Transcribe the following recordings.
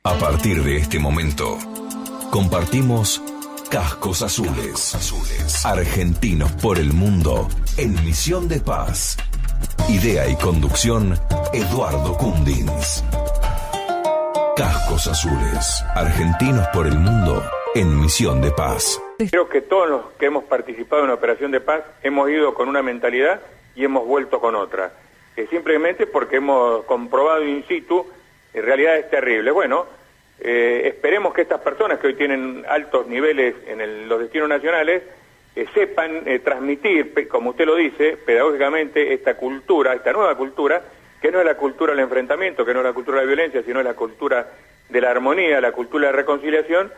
A partir de este momento, compartimos Cascos Azules. Argentinos por el mundo en misión de paz. Idea y conducción, Eduardo Kundins. Cascos Azules. Argentinos por el mundo en misión de paz. Creo que todos los que hemos participado en una operación de paz hemos ido con una mentalidad y hemos vuelto con otra. Simplemente porque hemos comprobado in situ realidades terribles. Bueno, esperemos que estas personas que hoy tienen altos niveles en los destinos nacionales sepan transmitir, como usted lo dice, pedagógicamente esta cultura, esta nueva cultura, que no es la cultura del enfrentamiento, que no es la cultura de la violencia, sino es la cultura de la armonía, la cultura de la reconciliación,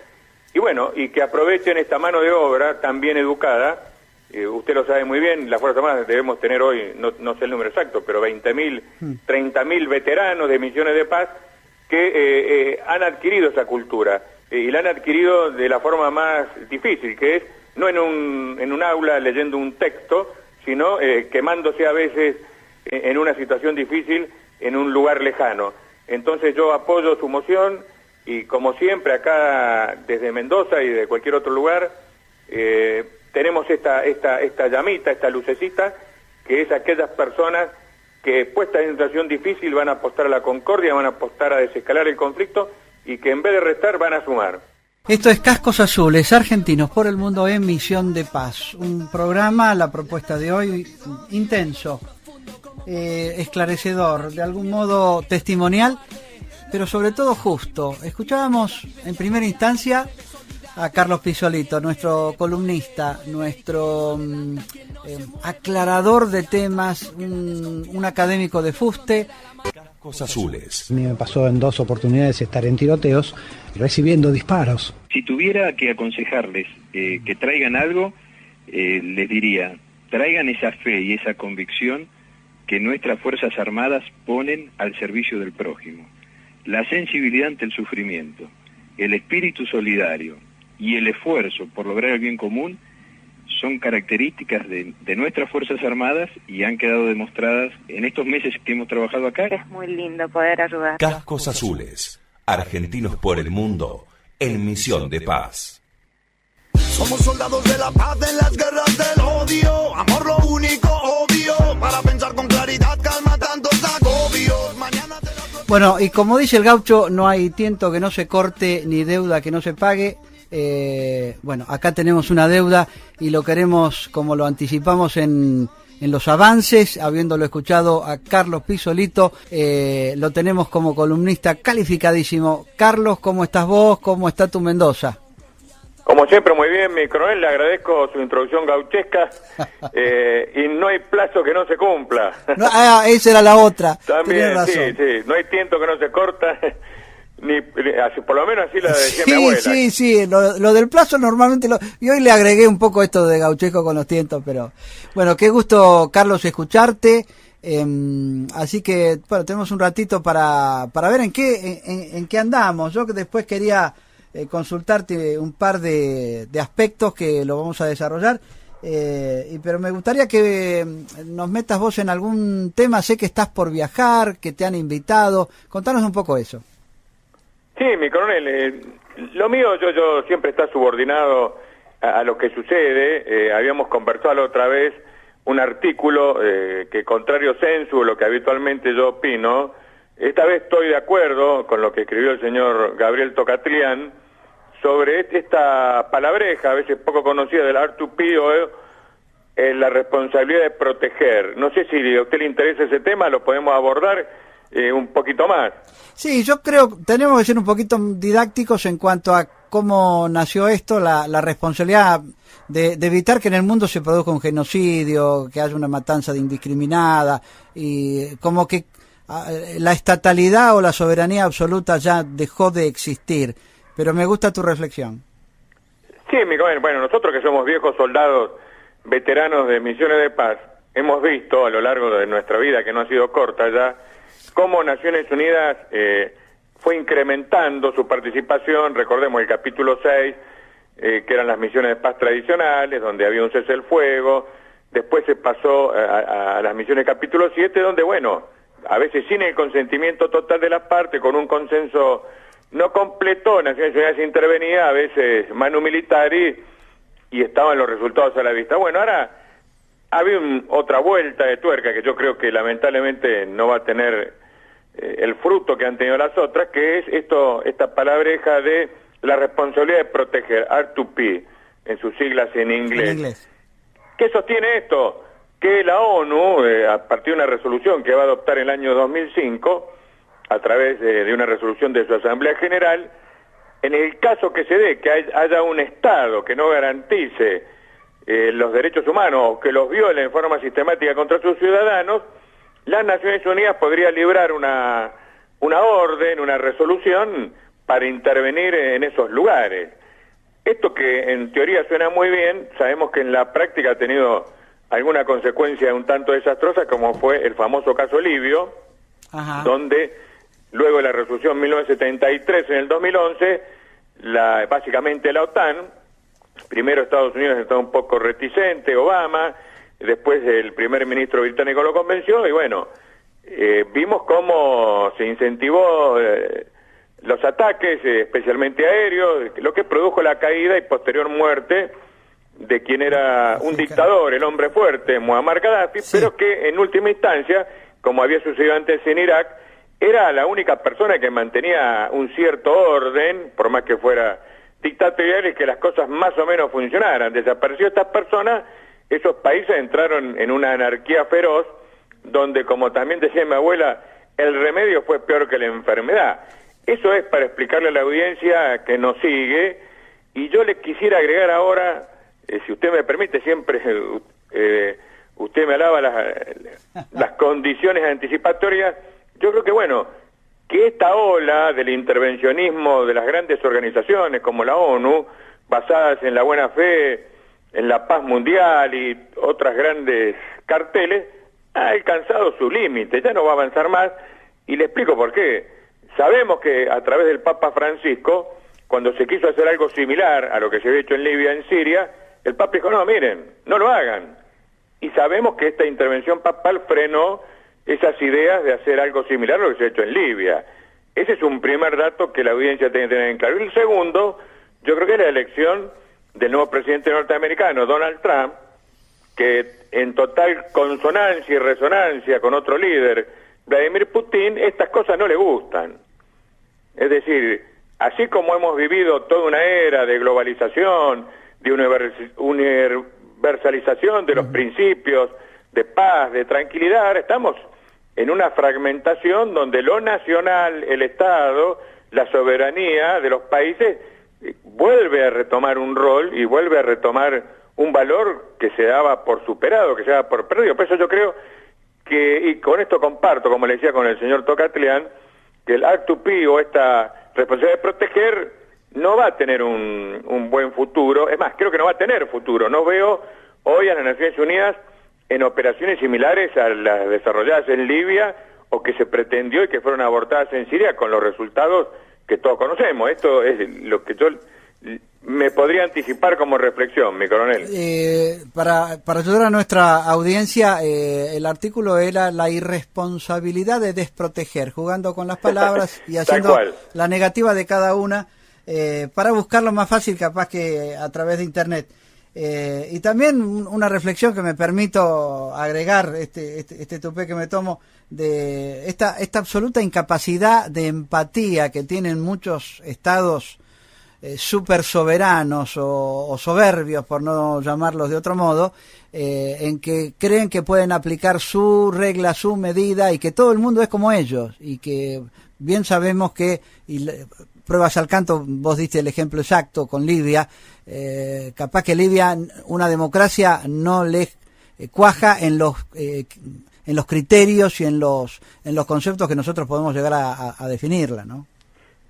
y bueno, y que aprovechen esta mano de obra tan bien educada. Usted lo sabe muy bien, las Fuerzas Armadas debemos tener hoy, no sé el número exacto, pero 20.000, 30.000 veteranos de misiones de paz que han adquirido esa cultura, y la han adquirido de la forma más difícil, que es no en un aula leyendo un texto, sino quemándose a veces en una situación difícil en un lugar lejano. Entonces yo apoyo su moción y, como siempre, acá desde Mendoza y de cualquier otro lugar tenemos esta llamita, esta lucecita, que es aquellas personas que, puestas en una situación difícil, van a apostar a la concordia, van a apostar a desescalar el conflicto y que en vez de restar van a sumar. Esto es Cascos Azules, Argentinos por el mundo en misión de paz. Un programa, la propuesta de hoy, intenso, esclarecedor, de algún modo testimonial, pero sobre todo justo. Escuchábamos en primera instancia a Carlos Pisolito, nuestro columnista, nuestro aclarador de temas, un académico de fuste. Cascos Azules. A mí me pasó en 2 oportunidades estar en tiroteos recibiendo disparos. Si tuviera que aconsejarles que traigan algo, les diría, traigan esa fe y esa convicción que nuestras Fuerzas Armadas ponen al servicio del prójimo. La sensibilidad ante el sufrimiento, el espíritu solidario y el esfuerzo por lograr el bien común son características de nuestras Fuerzas Armadas y han quedado demostradas en estos meses que hemos trabajado acá. Es muy lindo poder ayudar. Cascos Azules. Argentinos por el mundo en misión de paz. Somos soldados de la paz en las guerras del odio. Amor lo único obvio. Para pensar con claridad, calma tantos agobios. Mañana te la... Bueno, y como dice el gaucho, no hay tiento que no se corte ni deuda que no se pague. Bueno, acá tenemos una deuda y lo queremos, como lo anticipamos en los avances, habiéndolo escuchado a Carlos Pisolito, lo tenemos como columnista calificadísimo. Carlos, ¿cómo estás vos? ¿Cómo está tu Mendoza? Como siempre, muy bien, mi coronel, le agradezco su introducción gauchesca, y no hay plazo que no se cumpla. No, esa era la otra. También, sí, no hay tiento que no se corta. Por lo menos así lo decía mi abuela. Sí, lo del plazo normalmente y hoy le agregué un poco esto de gauchesco con los tientos, pero bueno, qué gusto, Carlos, escucharte. Así que bueno, tenemos un ratito para ver en qué andamos. Yo que después quería consultarte un par de aspectos que lo vamos a desarrollar, pero me gustaría que nos metas vos en algún tema. Sé que estás por viajar, que te han invitado, contanos un poco eso. Sí, mi coronel, lo mío yo siempre está subordinado a lo que sucede. Habíamos conversado la otra vez un artículo que, contrario sensu, lo que habitualmente yo opino, esta vez estoy de acuerdo con lo que escribió el señor Gabriel Tocatrián sobre esta palabreja, a veces poco conocida, del R2P, la responsabilidad de proteger. No sé si a usted le interesa ese tema, lo podemos abordar un poquito más. Sí, yo creo que tenemos que ser un poquito didácticos en cuanto a cómo nació esto, la responsabilidad de evitar que en el mundo se produzca un genocidio, que haya una matanza indiscriminada, y como que la estatalidad o la soberanía absoluta ya dejó de existir. Pero me gusta tu reflexión. Sí, bueno, nosotros que somos viejos soldados, veteranos de misiones de paz, hemos visto a lo largo de nuestra vida, que no ha sido corta ya, cómo Naciones Unidas fue incrementando su participación. Recordemos el capítulo 6, que eran las misiones de paz tradicionales, donde había un cese el fuego. Después se pasó a las misiones capítulo 7, donde, bueno, a veces sin el consentimiento total de las partes, con un consenso no completó Naciones Unidas intervenía a veces manu militari y estaban los resultados a la vista. Bueno, ahora había otra vuelta de tuerca que yo creo que lamentablemente no va a tener el fruto que han tenido las otras, que es esta palabreja de la responsabilidad de proteger, R2P, en sus siglas en inglés. ¿Qué sostiene esto? Que la ONU, a partir de una resolución que va a adoptar en el año 2005, a través de una resolución de su Asamblea General, en el caso que se dé que haya un Estado que no garantice los derechos humanos o que los viole en forma sistemática contra sus ciudadanos, las Naciones Unidas podría librar una orden, una resolución para intervenir en esos lugares. Esto que en teoría suena muy bien, sabemos que en la práctica ha tenido alguna consecuencia un tanto desastrosa, como fue el famoso caso libio, donde luego de la resolución 1973 en el 2011, básicamente la OTAN, primero Estados Unidos estaba un poco reticente, Obama, después el primer ministro británico lo convenció, y bueno, vimos cómo se incentivó los ataques, especialmente aéreos, lo que produjo la caída y posterior muerte de quien era un dictador, el hombre fuerte, Muammar Gaddafi, pero que en última instancia, como había sucedido antes en Irak, era la única persona que mantenía un cierto orden, por más que fuera dictatorial, y que las cosas más o menos funcionaran. Desapareció estas personas, esos países entraron en una anarquía feroz, donde, como también decía mi abuela, el remedio fue peor que la enfermedad. Eso es para explicarle a la audiencia que nos sigue, y yo le quisiera agregar ahora, si usted me permite, siempre usted me alaba las condiciones anticipatorias. Yo creo que, bueno, que esta ola del intervencionismo de las grandes organizaciones como la ONU, basadas en la buena fe, en la paz mundial y otras grandes carteles, ha alcanzado su límite, ya no va a avanzar más, y le explico por qué. Sabemos que a través del Papa Francisco, cuando se quiso hacer algo similar a lo que se había hecho en Libia, en Siria, el Papa dijo, no, miren, no lo hagan. Y sabemos que esta intervención papal frenó esas ideas de hacer algo similar a lo que se ha hecho en Libia. Ese es un primer dato que la audiencia tiene que tener en claro. Y el segundo, yo creo que es la elección del nuevo presidente norteamericano, Donald Trump, que en total consonancia y resonancia con otro líder, Vladimir Putin, estas cosas no le gustan. Es decir, así como hemos vivido toda una era de globalización, de universalización de los principios de paz, de tranquilidad, estamos en una fragmentación donde lo nacional, el Estado, la soberanía de los países vuelve a retomar un rol y vuelve a retomar un valor que se daba por superado, que se daba por perdido. Por eso yo creo que, y con esto comparto, como le decía con el señor Tocatlián, que el R2P o esta responsabilidad de proteger no va a tener un buen futuro. Es más, creo que no va a tener futuro. No veo hoy a las Naciones Unidas en operaciones similares a las desarrolladas en Libia o que se pretendió y que fueron abortadas en Siria con los resultados que todos conocemos. Esto es lo que yo me podría anticipar como reflexión, mi coronel. Para ayudar a nuestra audiencia, el artículo era la irresponsabilidad de desproteger, jugando con las palabras y haciendo la negativa de cada una, para buscarlo más fácil capaz que a través de Internet. Y también una reflexión que me permito agregar, este tupé que me tomo, de esta absoluta incapacidad de empatía que tienen muchos estados súper soberanos o soberbios, por no llamarlos de otro modo, en que creen que pueden aplicar su regla, su medida, y que todo el mundo es como ellos, y que bien sabemos que, pruebas al canto, vos diste el ejemplo exacto con Libia, capaz que Libia, una democracia, no le cuaja en los criterios y en los conceptos que nosotros podemos llegar a definirla, ¿no?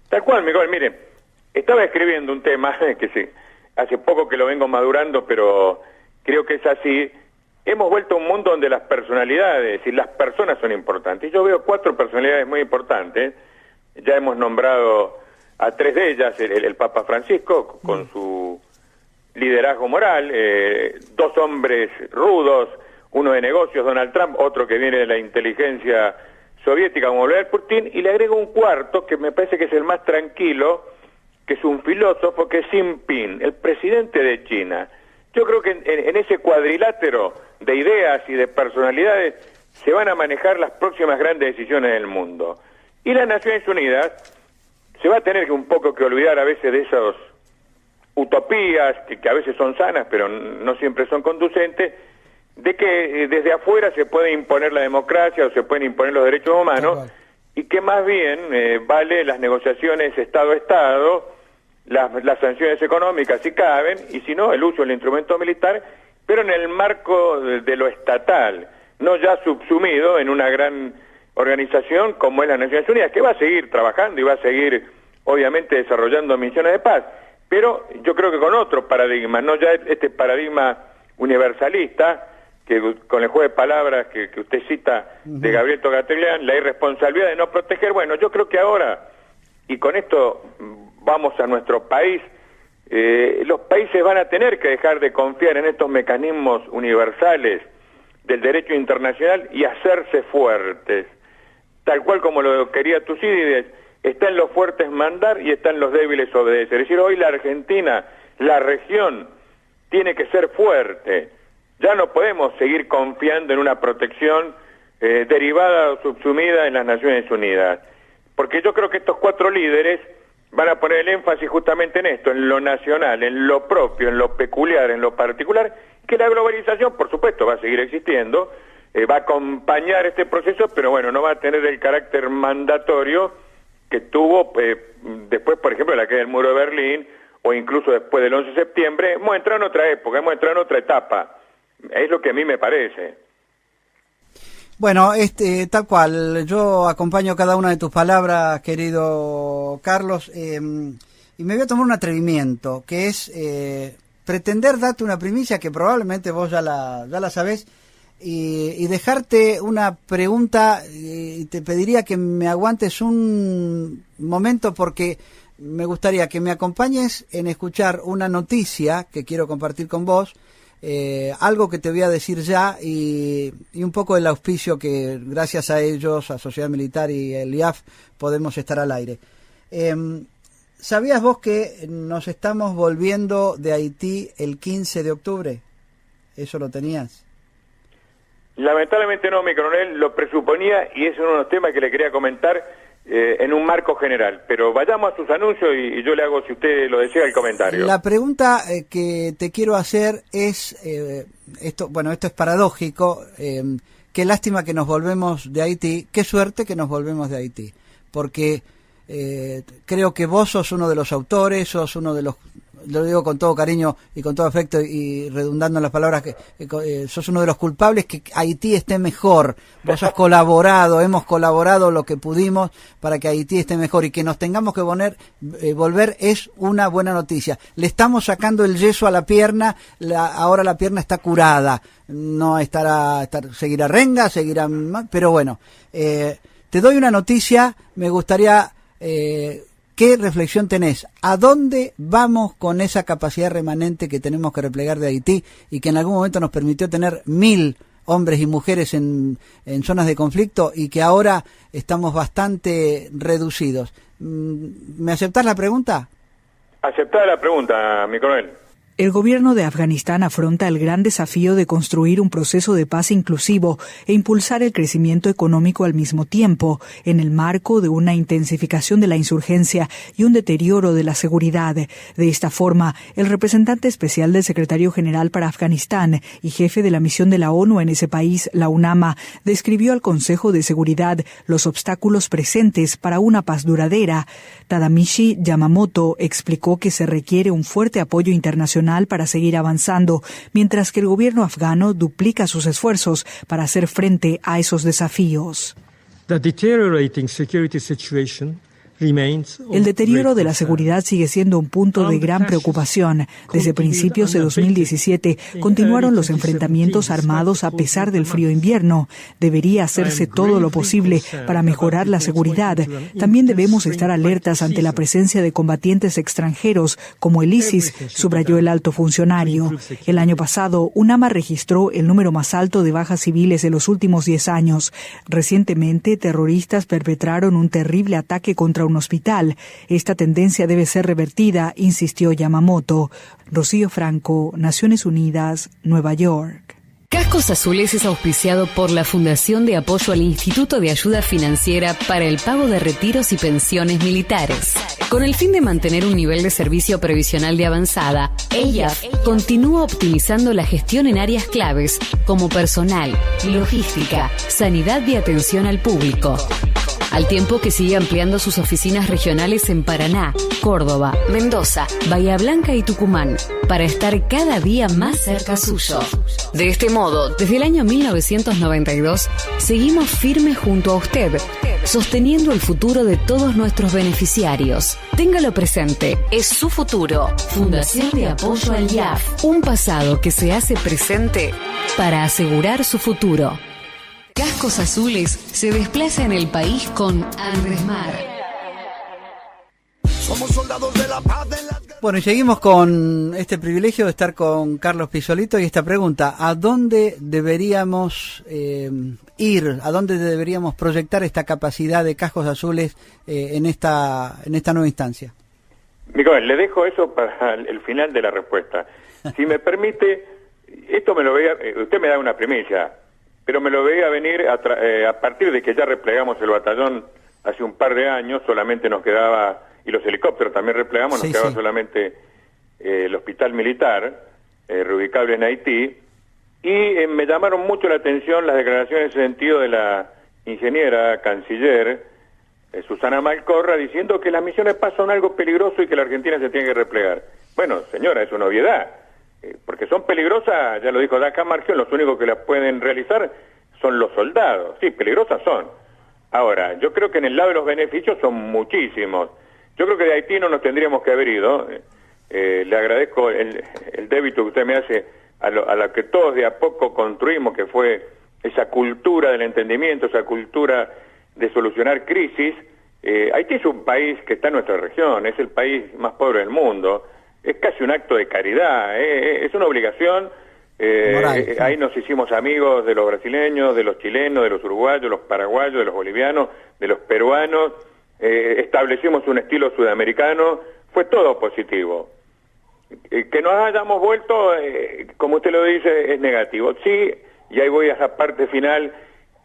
Tal cual, Miguel, mire, estaba escribiendo un tema que sí, hace poco que lo vengo madurando, pero creo que es así. Hemos vuelto a un mundo donde las personalidades y las personas son importantes. Yo veo 4 personalidades muy importantes. Ya hemos nombrado a 3 de ellas, el Papa Francisco, con su liderazgo moral, 2 hombres rudos, uno de negocios, Donald Trump, otro que viene de la inteligencia soviética como Vladimir Putin, y le agrego un cuarto que me parece que es el más tranquilo, que es un filósofo, que es Xi Jinping, el presidente de China. Yo creo que en ese cuadrilátero de ideas y de personalidades se van a manejar las próximas grandes decisiones del mundo. Y las Naciones Unidas se va a tener un poco que olvidar a veces de esas utopías, que a veces son sanas, pero no siempre son conducentes, de que desde afuera se puede imponer la democracia o se pueden imponer los derechos humanos, y que más bien vale las negociaciones Estado a Estado, las sanciones económicas si caben, y si no, el uso del instrumento militar, pero en el marco de lo estatal, no ya subsumido en una gran organización como es las Naciones Unidas, que va a seguir trabajando y va a seguir, obviamente, desarrollando misiones de paz, pero yo creo que con otro paradigma, no ya este paradigma universalista, que con el juego de palabras que usted cita de Gabriel Togateglian, la irresponsabilidad de no proteger. Bueno, yo creo que ahora, y con esto vamos a nuestro país, los países van a tener que dejar de confiar en estos mecanismos universales del derecho internacional y hacerse fuertes, tal cual como lo quería Tucídides. Está en los fuertes mandar y está en los débiles obedecer. Es decir, hoy la Argentina, la región, tiene que ser fuerte. Ya no podemos seguir confiando en una protección derivada o subsumida en las Naciones Unidas. Porque yo creo que estos 4 líderes van a poner el énfasis justamente en esto, en lo nacional, en lo propio, en lo peculiar, en lo particular, que la globalización, por supuesto, va a seguir existiendo, va a acompañar este proceso, pero bueno, no va a tener el carácter mandatorio que tuvo después, por ejemplo, de la caída del muro de Berlín, o incluso después del 11 de septiembre. Hemos entrado en otra época, hemos entrado en otra etapa. Es lo que a mí me parece. Bueno, tal cual, yo acompaño cada una de tus palabras, querido Carlos, y me voy a tomar un atrevimiento, que es pretender darte una primicia que probablemente vos ya la sabés, y dejarte una pregunta, y te pediría que me aguantes un momento porque me gustaría que me acompañes en escuchar una noticia que quiero compartir con vos, algo que te voy a decir ya y un poco el auspicio que gracias a ellos, a Sociedad Militar y el IAF, podemos estar al aire. ¿Sabías vos que nos estamos volviendo de Haití el 15 de octubre? ¿Eso lo tenías? Lamentablemente no, mi coronel, lo presuponía y es uno de los temas que le quería comentar en un marco general. Pero vayamos a sus anuncios y yo le hago, si usted lo desea, el comentario. La pregunta que te quiero hacer es, esto es paradójico, qué lástima que nos volvemos de Haití, qué suerte que nos volvemos de Haití, porque creo que vos sos uno de los autores, sos uno de los, lo digo con todo cariño y con todo afecto y redundando en las palabras, que sos uno de los culpables que Haití esté mejor. Vos has colaborado, hemos colaborado lo que pudimos para que Haití esté mejor, y que nos tengamos que volver es una buena noticia. Le estamos sacando el yeso a la pierna, ahora la pierna está curada, no seguirá renga, seguirá mal, pero bueno, te doy una noticia, me gustaría... ¿qué reflexión tenés? ¿A dónde vamos con esa capacidad remanente que tenemos que replegar de Haití y que en algún momento nos permitió tener 1000 hombres y mujeres en zonas de conflicto y que ahora estamos bastante reducidos? ¿Me aceptás la pregunta? Aceptada la pregunta, mi coronel. El gobierno de Afganistán afronta el gran desafío de construir un proceso de paz inclusivo e impulsar el crecimiento económico al mismo tiempo, en el marco de una intensificación de la insurgencia y un deterioro de la seguridad. De esta forma, el representante especial del secretario general para Afganistán y jefe de la misión de la ONU en ese país, la UNAMA, describió al Consejo de Seguridad los obstáculos presentes para una paz duradera. Tadamichi Yamamoto explicó que se requiere un fuerte apoyo internacional para seguir avanzando, mientras que el gobierno afgano duplica sus esfuerzos para hacer frente a esos desafíos. The deteriorating security situation El deterioro de la seguridad sigue siendo un punto de gran preocupación. Desde principios de 2017 continuaron los enfrentamientos armados a pesar del frío invierno. Debería hacerse todo lo posible para mejorar la seguridad. También debemos estar alertas ante la presencia de combatientes extranjeros, como el ISIS, subrayó el alto funcionario. El año pasado, UNAMA registró el número más alto de bajas civiles en los últimos 10 años. Recientemente, terroristas perpetraron un terrible ataque contra un hospital. Esta tendencia debe ser revertida, insistió Yamamoto. Rocío Franco, Naciones Unidas, Nueva York. Cascos Azules es auspiciado por la Fundación de Apoyo al Instituto de Ayuda Financiera para el Pago de Retiros y Pensiones Militares. Con el fin de mantener un nivel de servicio previsional de avanzada, EIAF continúa optimizando la gestión en áreas claves como personal, logística, sanidad y atención al público. Al tiempo que sigue ampliando sus oficinas regionales en Paraná, Córdoba, Mendoza, Bahía Blanca y Tucumán, para estar cada día más cerca suyo. De este modo, desde el año 1992, seguimos firmes junto a usted, sosteniendo el futuro de todos nuestros beneficiarios. Téngalo presente, es su futuro. Fundación de Apoyo al IAF, un pasado que se hace presente para asegurar su futuro. Cascos Azules se desplaza en el país con Andrés Mar. Somos soldados de la paz en las... Bueno, y seguimos con este privilegio de estar con Carlos Pisolito y esta pregunta: ¿a dónde deberíamos ir? ¿A dónde deberíamos proyectar esta capacidad de Cascos Azules en esta nueva instancia? Miguel, le dejo eso para el final de la respuesta. Si me permite, esto me lo veía, usted me da una primicia, pero me lo veía venir a partir de que ya replegamos el batallón hace un par de años. Solamente nos quedaba, y los helicópteros también replegamos, nos quedaba solamente el hospital militar, reubicable en Haití, y me llamaron mucho la atención las declaraciones en sentido de la ingeniera canciller Susana Malcorra, diciendo que las misiones de paz son algo peligroso y que la Argentina se tiene que replegar. Bueno, señora, es una obviedad. Porque son peligrosas, ya lo dijo Daca Margen, los únicos que las pueden realizar son los soldados. Sí, peligrosas son. Ahora, yo creo que en el lado de los beneficios son muchísimos. Yo creo que de Haití no nos tendríamos que haber ido. Le agradezco el débito que usted me hace a lo que todos de a poco construimos, que fue esa cultura del entendimiento, esa cultura de solucionar crisis. Haití es un país que está en nuestra región, es el país más pobre del mundo. Es casi un acto de caridad, es una obligación. Ahí nos hicimos amigos de los brasileños, de los chilenos, de los uruguayos, de los paraguayos, de los bolivianos, de los peruanos. Establecimos un estilo sudamericano, fue todo positivo. Que nos hayamos vuelto, como usted lo dice, es negativo. Sí, y ahí voy a esa parte final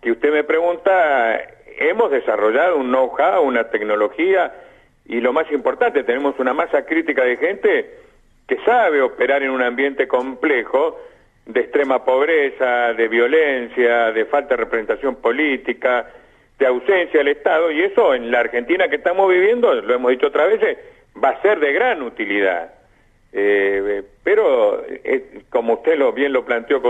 que usted me pregunta. Hemos desarrollado un know-how, una tecnología, y lo más importante, tenemos una masa crítica de gente que sabe operar en un ambiente complejo de extrema pobreza, de violencia, de falta de representación política, de ausencia del Estado, y eso en la Argentina que estamos viviendo, lo hemos dicho otras veces, va a ser de gran utilidad. Pero, como usted bien lo planteó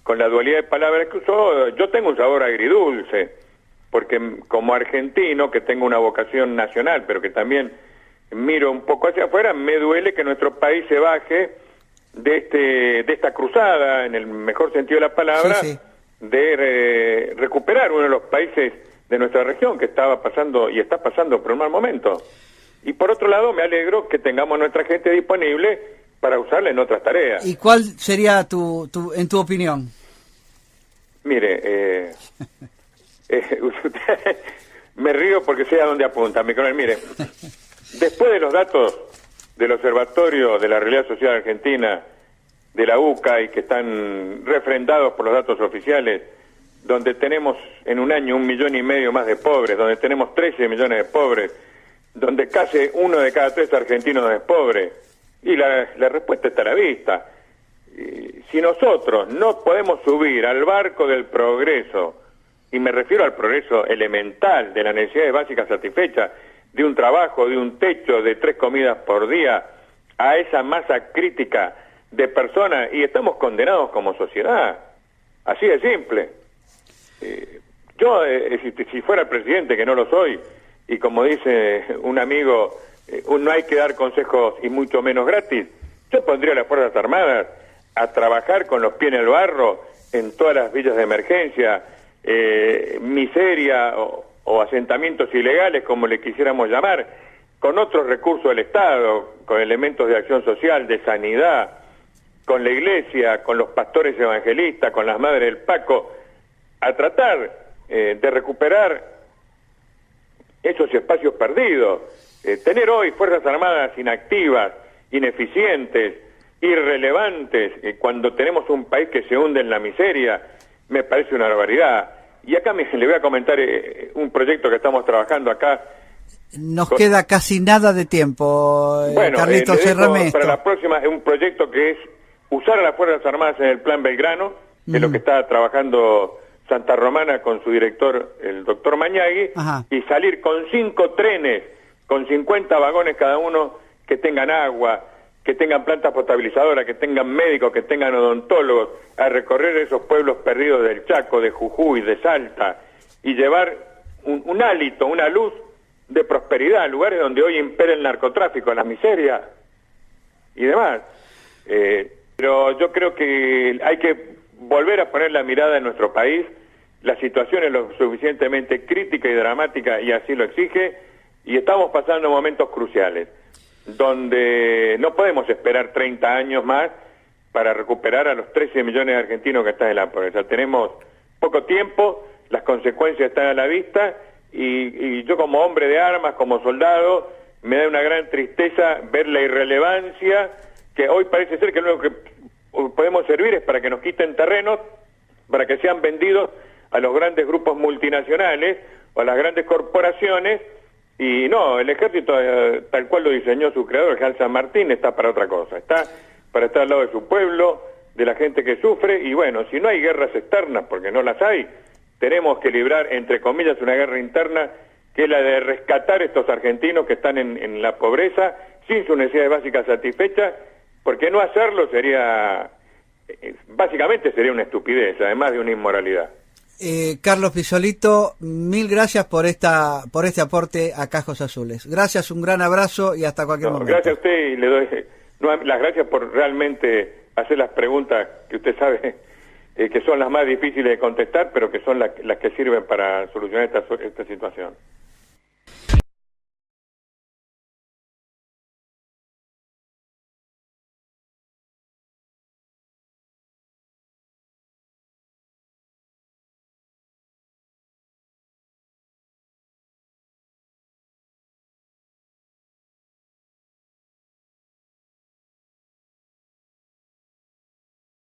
con la dualidad de palabras que usó, yo tengo un sabor agridulce, porque como argentino, que tengo una vocación nacional, pero que también miro un poco hacia afuera, me duele que nuestro país se baje de esta cruzada, en el mejor sentido de la palabra, de recuperar uno de los países de nuestra región que estaba pasando y está pasando por un mal momento. Y por otro lado, me alegro que tengamos nuestra gente disponible para usarla en otras tareas. ¿Y cuál sería en tu opinión? Mire, me río porque sé a dónde apunta, mi coronel. Mire, después de los datos del Observatorio de la Realidad Social Argentina, de la UCA, y que están refrendados por los datos oficiales, donde tenemos en un año 1,5 millones más de pobres, donde tenemos 13 millones de pobres, donde casi 1 de cada 3 argentinos es pobre, y la respuesta está a la vista. Si nosotros no podemos subir al barco del progreso, y me refiero al progreso elemental de las necesidades básicas satisfechas, de un trabajo, de un techo, de 3 comidas por día, a esa masa crítica de personas, y estamos condenados como sociedad. Así de simple. Yo, si fuera presidente, que no lo soy, y como dice un amigo, no hay que dar consejos y mucho menos gratis. Yo pondría a las Fuerzas Armadas a trabajar con los pies en el barro en todas las villas de emergencia, miseria o asentamientos ilegales, como le quisiéramos llamar, con otros recursos del Estado, con elementos de acción social, de sanidad, con la iglesia, con los pastores evangelistas, con las madres del Paco, a tratar de recuperar esos espacios perdidos. Tener hoy Fuerzas Armadas inactivas, ineficientes, irrelevantes, cuando tenemos un país que se hunde en la miseria, me parece una barbaridad. Y acá le voy a comentar un proyecto que estamos trabajando acá. Nos queda casi nada de tiempo, Carlitos, cerrame esto. Para la próxima, un proyecto que es usar a las Fuerzas Armadas en el Plan Belgrano, que es lo que está trabajando Santa Romana con su director, el doctor Mañagui, y salir con 5 trenes, con 50 vagones cada uno, que tengan agua, que tengan plantas potabilizadoras, que tengan médicos, que tengan odontólogos, a recorrer esos pueblos perdidos del Chaco, de Jujuy, de Salta, y llevar un hálito, una luz de prosperidad, lugares donde hoy impera el narcotráfico, la miseria y demás. Pero yo creo que hay que volver a poner la mirada en nuestro país. La situación es lo suficientemente crítica y dramática, y así lo exige, y estamos pasando momentos cruciales, donde no podemos esperar 30 años más para recuperar a los 13 millones de argentinos que están en la pobreza. Tenemos poco tiempo, las consecuencias están a la vista, y yo como hombre de armas, como soldado, me da una gran tristeza ver la irrelevancia, que hoy parece ser que lo que podemos servir es para que nos quiten terrenos, para que sean vendidos a los grandes grupos multinacionales o a las grandes corporaciones. Y no, el ejército, tal cual lo diseñó su creador, General San Martín, está para otra cosa. Está para estar al lado de su pueblo, de la gente que sufre, y bueno, si no hay guerras externas, porque no las hay, tenemos que librar, entre comillas, una guerra interna, que es la de rescatar estos argentinos que están en la pobreza, sin sus necesidades básicas satisfechas, porque no hacerlo sería, básicamente sería una estupidez, además de una inmoralidad. Carlos Pisolito, mil gracias por este aporte a Cajos Azules. Gracias, un gran abrazo y hasta cualquier momento. Gracias a usted, y le doy las gracias por realmente hacer las preguntas que usted sabe que son las más difíciles de contestar, pero que son las que sirven para solucionar esta situación.